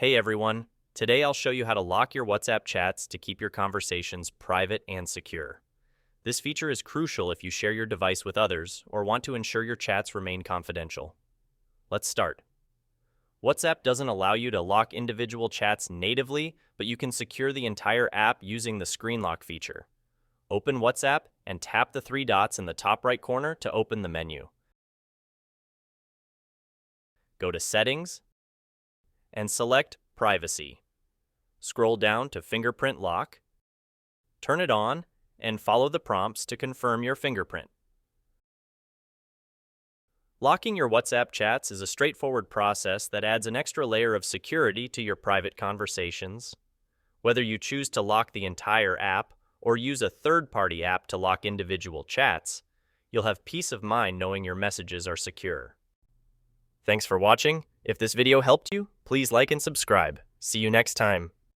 Hey everyone, today I'll show you how to lock your WhatsApp chats to keep your conversations private and secure. This feature is crucial if you share your device with others or want to ensure your chats remain confidential. Let's start. WhatsApp doesn't allow you to lock individual chats natively, but you can secure the entire app using the screen lock feature. Open WhatsApp and tap the three dots in the top right corner to open the menu. Go to Settings and select Privacy. Scroll down to Fingerprint Lock, turn it on, and follow the prompts to confirm your fingerprint. Locking your WhatsApp chats is a straightforward process that adds an extra layer of security to your private conversations. Whether you choose to lock the entire app or use a third-party app to lock individual chats, you'll have peace of mind knowing your messages are secure. Thanks for watching. If this video helped you, please like and subscribe. See you next time.